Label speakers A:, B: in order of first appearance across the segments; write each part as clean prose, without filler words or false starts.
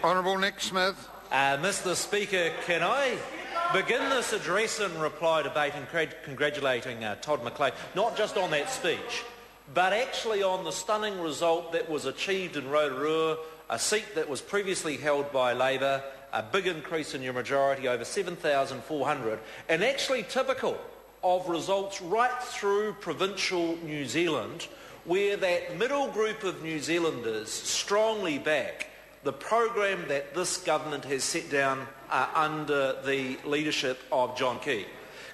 A: Honourable Nick Smith.
B: Mr Speaker, can I begin this address and reply debate in congratulating Todd McLean, not just on that speech, but actually on the stunning result that was achieved in Rotorua, a seat that was previously held by Labour, a big increase in your majority, over 7,400, and actually typical of results right through provincial New Zealand, where that middle group of New Zealanders strongly back the program that this government has set down under the leadership of John Key.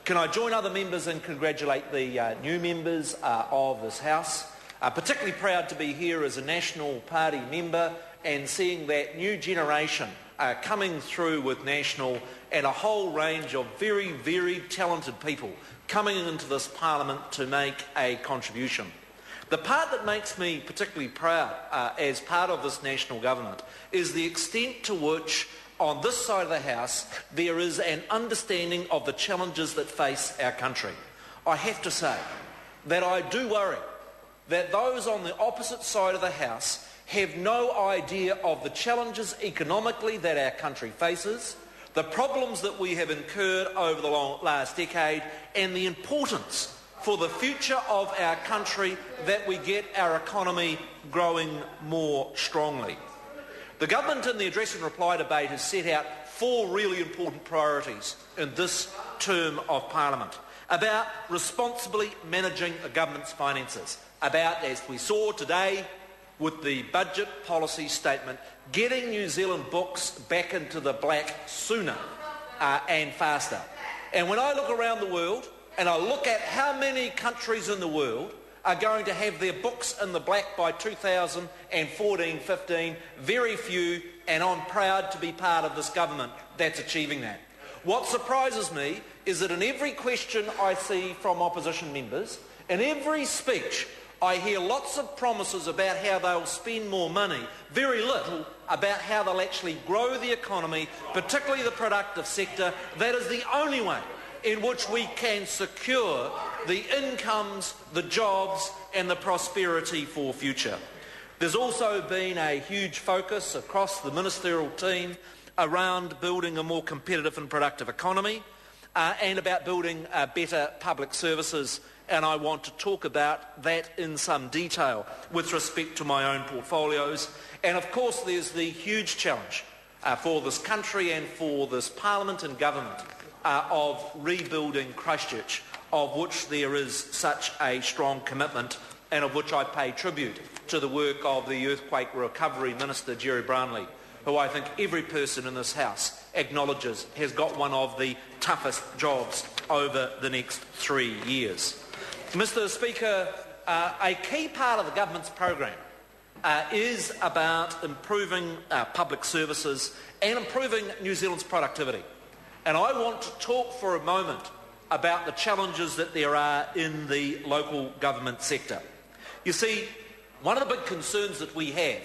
B: Can I join other members and congratulate the new members of this House? Particularly proud to be here as a National Party member and seeing that new generation coming through with National and a whole range of very, very talented people coming into this Parliament to make a contribution. The part that makes me particularly proud as part of this national government is the extent to which on this side of the House there is an understanding of the challenges that face our country. I have to say that I do worry that those on the opposite side of the House have no idea of the challenges economically that our country faces, the problems that we have incurred over the last decade, and the importance for the future of our country that we get our economy growing more strongly. The government in the address and reply debate has set out 4 really important priorities in this term of Parliament about responsibly managing the government's finances, about, as we saw today with the budget policy statement, getting New Zealand books back into the black sooner and faster. And when I look around the world and I look at how many countries in the world are going to have their books in the black by 2014-15, very few, and I'm proud to be part of this government that's achieving that. What surprises me is that in every question I see from opposition members, in every speech, I hear lots of promises about how they'll spend more money, very little about how they'll actually grow the economy, particularly the productive sector. That is the only way in which we can secure the incomes, the jobs and the prosperity for future. There's also been a huge focus across the ministerial team around building a more competitive and productive economy and about building better public services, and I want to talk about that in some detail with respect to my own portfolios. And of course there's the huge challenge for this country and for this Parliament and government of rebuilding Christchurch, of which there is such a strong commitment and of which I pay tribute to the work of the Earthquake Recovery Minister, Jerry Brownlee, who I think every person in this House acknowledges has got one of the toughest jobs over the next 3 years. Mr Speaker, a key part of the government's program is about improving public services and improving New Zealand's productivity. And I want to talk for a moment about the challenges that there are in the local government sector. You see, one of the big concerns that we have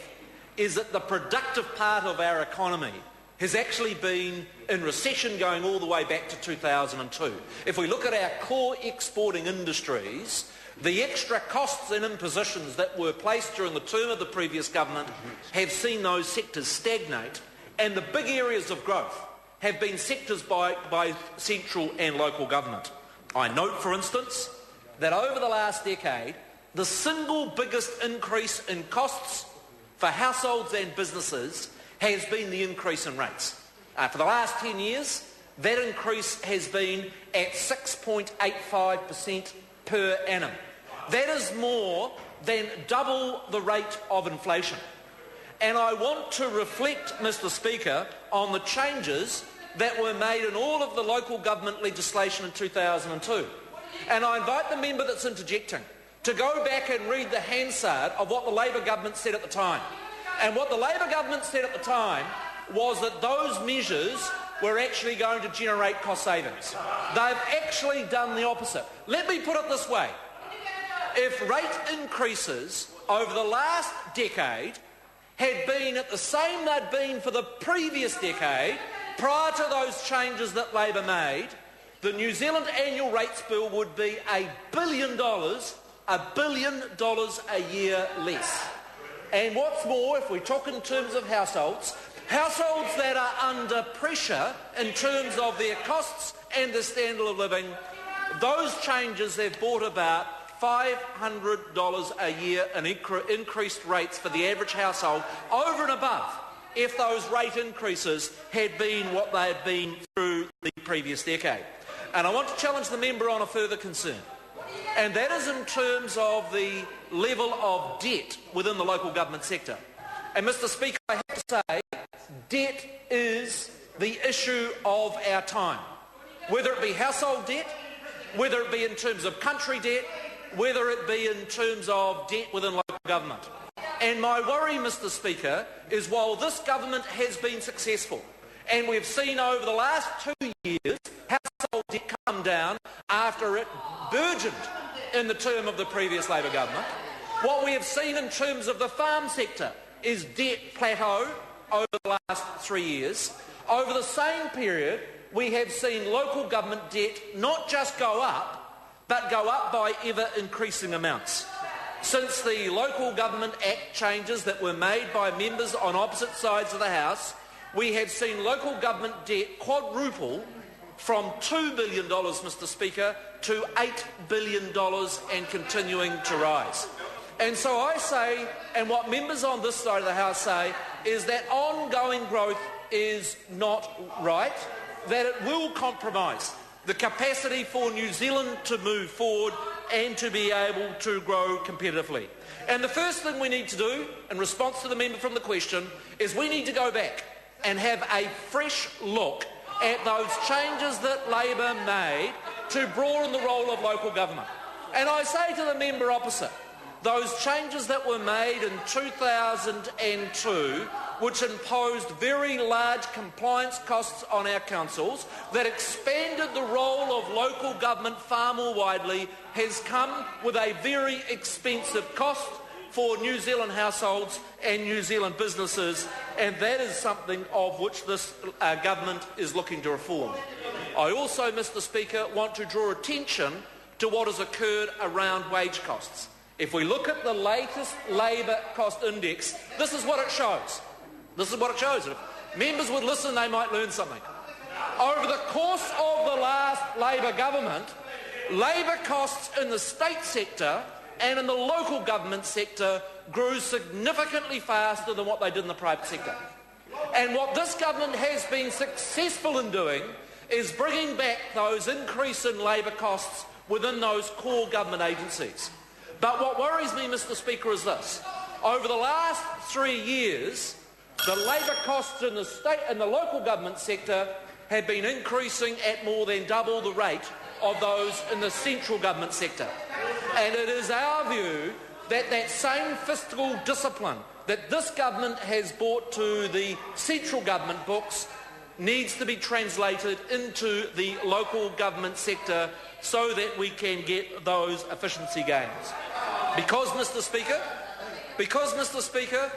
B: is that the productive part of our economy has actually been in recession going all the way back to 2002. If we look at our core exporting industries, the extra costs and impositions that were placed during the term of the previous government have seen those sectors stagnate, and the big areas of growth have been sectors by central and local government. I note, for instance, that over the last decade, the single biggest increase in costs for households and businesses has been the increase in rates. For the last 10 years, that increase has been at 6.85% per annum. That is more than double the rate of inflation. And I want to reflect, Mr Speaker, on the changes that were made in all of the local government legislation in 2002. And I invite the member that's interjecting to go back and read the Hansard of what the Labour government said at the time. And what the Labour government said at the time was that those measures were actually going to generate cost savings. They've actually done the opposite. Let me put it this way. If rate increases over the last decade had been at the same they'd been for the previous decade, prior to those changes that Labour made, the New Zealand annual rates bill would be $1 billion a year less. And what's more, if we talk in terms of households, Households that are under pressure in terms of their costs and their standard of living, those changes have brought about $500 a year in increased rates for the average household, over and above if those rate increases had been what they had been through the previous decade. And I want to challenge the member on a further concern, and that is in terms of the level of debt within the local government sector. And Mr Speaker, I have to say, debt is the issue of our time, whether it be household debt, whether it be in terms of country debt, whether it be in terms of debt within local government. And my worry, Mr Speaker, is while this government has been successful, and we've seen over the last 2 years household debt come down after it burgeoned in the term of the previous Labor government, what we have seen in terms of the farm sector is debt plateau over the last 3 years. Over the same period, we have seen local government debt not just go up, but go up by ever-increasing amounts. Since the Local Government Act changes that were made by members on opposite sides of the House, we have seen local government debt quadruple from $2 billion, Mr Speaker, to $8 billion and continuing to rise. And so I say, and what members on this side of the House say, is that ongoing growth is not right, that it will compromise the capacity for New Zealand to move forward and to be able to grow competitively. And the first thing we need to do, in response to the member from the question, is we need to go back and have a fresh look at those changes that Labor made to broaden the role of local government. And I say to the member opposite, those changes that were made in 2002, which imposed very large compliance costs on our councils, that expanded the role of local government far more widely, has come with a very expensive cost for New Zealand households and New Zealand businesses, and that is something of which this government is looking to reform. I also, Mr Speaker, want to draw attention to what has occurred around wage costs. If we look at the latest Labor cost index, this is what it shows. This is what it shows. If members would listen, they might learn something. Over the course of the last Labor government, Labor costs in the state sector and in the local government sector grew significantly faster than what they did in the private sector. And what this government has been successful in doing is bringing back those increase in Labor costs within those core government agencies. But what worries me, Mr Speaker, is this. Over the last 3 years, the Labor costs in the state and the local government sector have been increasing at more than double the rate of those in the central government sector. And it is our view that that same fiscal discipline that this government has brought to the central government books needs to be translated into the local government sector so that we can get those efficiency gains. Because, Mr Speaker,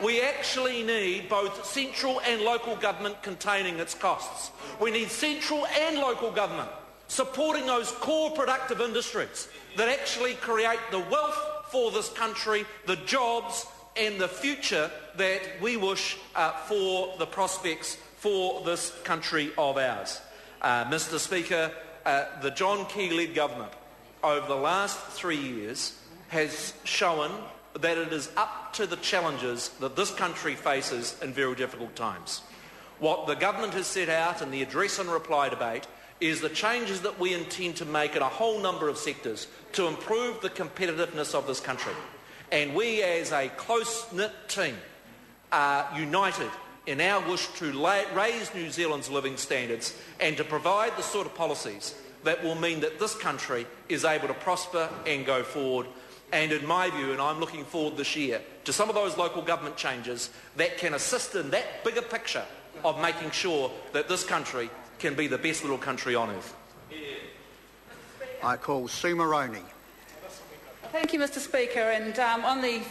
B: we actually need both central and local government containing its costs. We need central and local government supporting those core productive industries that actually create the wealth for this country, the jobs and the future that we wish for the prospects for this country of ours. Mr Speaker, the John Key-led government over the last 3 years has shown that it is up to the challenges that this country faces in very difficult times. What the government has set out in the address and reply debate is the changes that we intend to make in a whole number of sectors to improve the competitiveness of this country. And we as a close-knit team are united in our wish to raise New Zealand's living standards and to provide the sort of policies that will mean that this country is able to prosper and go forward. And in my view, and I'm looking forward this year to some of those local government changes that can assist in that bigger picture of making sure that this country can be the best little country on earth.
A: I call Sue Moroney.
C: Thank you, Mr Speaker. And on the